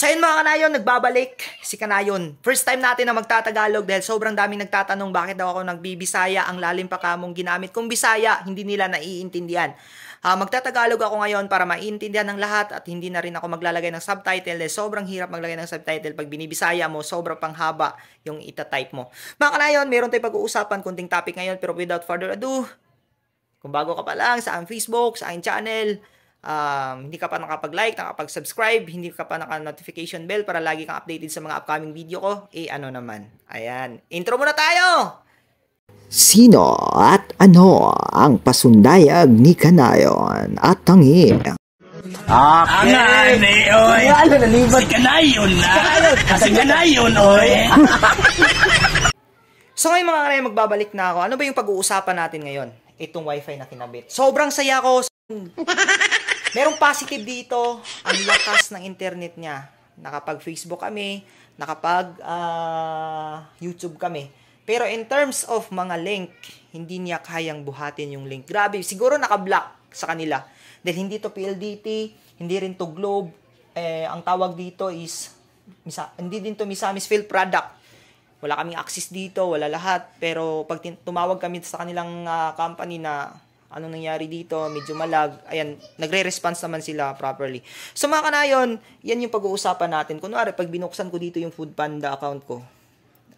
So yun mga kanayon, nagbabalik si Kanayon. First time natin na magtatagalog dahil sobrang daming nagtatanong bakit daw ako nagbibisaya, ang lalim pa kamong ginamit kong Bisaya, hindi nila naiintindihan. Magtatagalog ako ngayon para maiintindihan ng lahat at hindi na rin ako maglalagay ng subtitle dahil sobrang hirap maglagay ng subtitle pag binibisaya mo, sobrang panghaba yung itatype mo. Mga kanayon, meron tayong pag-uusapan, kunting topic ngayon pero without further ado, kung bago ka pa lang sa aking Facebook, sa aking channel, hindi ka pa nakapag-like, nakapag-subscribe, hindi ka pa naka-notification bell para lagi kang updated sa mga upcoming video ko, ano naman. Ayan. Intro muna tayo! Sino at ano ang pasundayag ni Kanayon at tangi? Okay. Oy. Si Kanayon na. Si Kanayon, oy. So ngayon mga kanayon, magbabalik na ako. Ano ba yung pag-uusapan natin ngayon? Itong wifi na kinabit. Sobrang saya ko. Merong positive dito, ang lakas ng internet niya. Nakapag-Facebook kami, nakapag-YouTube kami. Pero in terms of mga link, hindi niya kayang buhatin yung link. Grabe, siguro naka-block sa kanila. Dahil hindi to PLDT, hindi rin to Globe. Ang tawag dito is, hindi din to Misamis Field Product. Wala kaming access dito, wala lahat. Pero pag tumawag kami sa kanilang company na anong nangyari dito, medyo malag, ayan, nagre-response naman sila properly. So mga kanayon, yan yung pag-uusapan natin. Kunwari, pag binuksan ko dito yung Foodpanda account ko,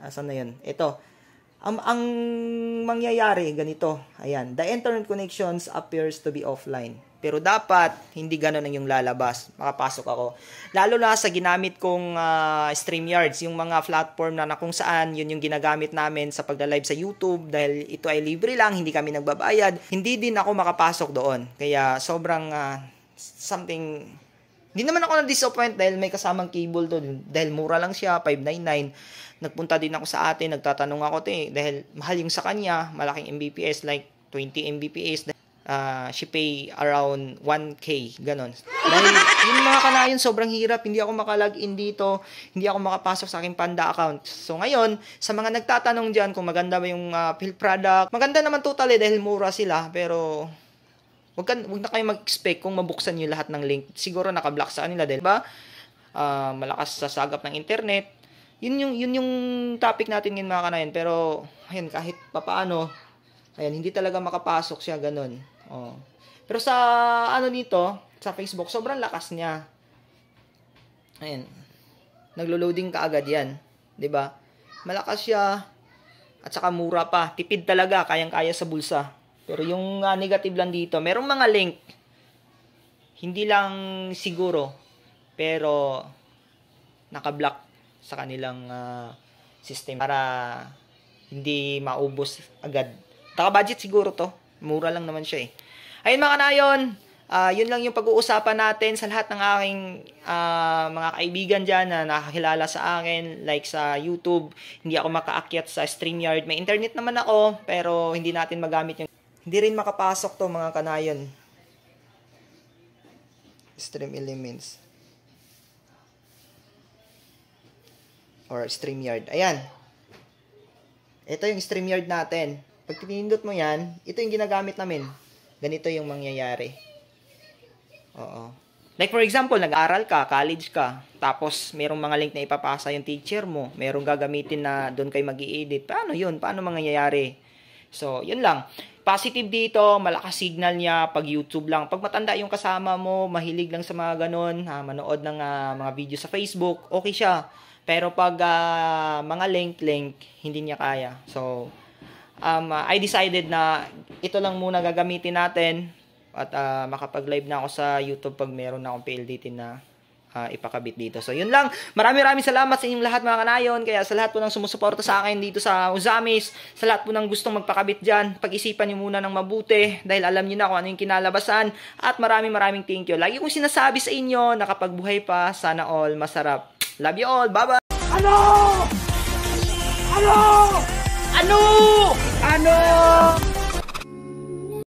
asan na yun? Ito. Ang mangyayari, ganito. Ayan, the internet connections appears to be offline. Pero dapat, hindi gano'n ang yung lalabas. Makapasok ako. Lalo na sa ginamit kong StreamYards, yung mga platform na kung saan, yun yung ginagamit namin sa pagla-live sa YouTube. Dahil ito ay libre lang, hindi kami nagbabayad. Hindi din ako makapasok doon. Kaya sobrang something... Hindi naman ako na-disappoint dahil may kasamang cable to. Dahil mura lang siya, $599. Nagpunta din ako sa atin, nagtatanong ako dahil mahal yung sa kanya, malaking Mbps, like 20 Mbps. She pay around 1K, ganon. Dahil yung mga kanayon, sobrang hirap, hindi ako makalagin dito, hindi ako makapasok sa aking Panda account. So ngayon, sa mga nagtatanong dyan kung maganda ba yung field product, maganda naman totally dahil mura sila, pero wag na kayo mag-expect kung mabuksan nyo lahat ng link. Siguro naka-block sa kanila dahil ba malakas sa sagap ng internet. Yun yung topic natin ngayon mga kanayon. Pero ayun, kahit papaano, ayan, hindi talaga makapasok siya ganun. Oh. Pero sa ano dito, sa Facebook, sobrang lakas niya. Ayan. Naglo-loading ka agad 'yan, 'di ba? Malakas siya at saka mura pa. Tipid talaga, kayang-kaya sa bulsa. Pero yung negative lang dito, merong mga link. Hindi lang siguro, pero naka-block sa kanilang system para hindi maubos agad. Taka-budget siguro to. Mura lang naman siya eh. Ayun mga kanayon, yun lang yung pag-uusapan natin sa lahat ng aking mga kaibigan dyan na nakakilala sa akin, like sa YouTube. Hindi ako makaakyat sa StreamYard. May internet naman ako, pero hindi natin magamit yung... Hindi rin makapasok to mga kanayon. Stream Elements. Or StreamYard. Ayan. Ito yung StreamYard natin. Pag pinindot mo yan, ito yung ginagamit namin. Ganito yung mangyayari. Oo. Like for example, nag-aaral ka, college ka, tapos merong mga link na ipapasa yung teacher mo, merong gagamitin na doon kayo mag-i-edit. Paano yun? Paano mangyayari? So, yun lang. Positive dito, malakas signal niya pag YouTube lang. Pag matanda yung kasama mo, mahilig lang sa mga ganun, manood ng mga video sa Facebook, okay siya. Pero pag mga link, hindi niya kaya. So, I decided na ito lang muna gagamitin natin at makapag-live na ako sa YouTube pag meron na akong PLDT na ipakabit dito. So, yun lang. Maraming salamat sa inyong lahat mga kanayon. Kaya sa lahat po ng sumusuporta sa akin dito sa Uzamis, sa lahat po ng gustong magpakabit dyan, pag-isipan nyo muna ng mabuti dahil alam nyo na kung ano yung kinalabasan. At maraming thank you. Lagi kong sinasabi sa inyo na kapag buhay pa, sana all masarap. Love you all. Bye-bye. Ano? Ano? Ano? Ano?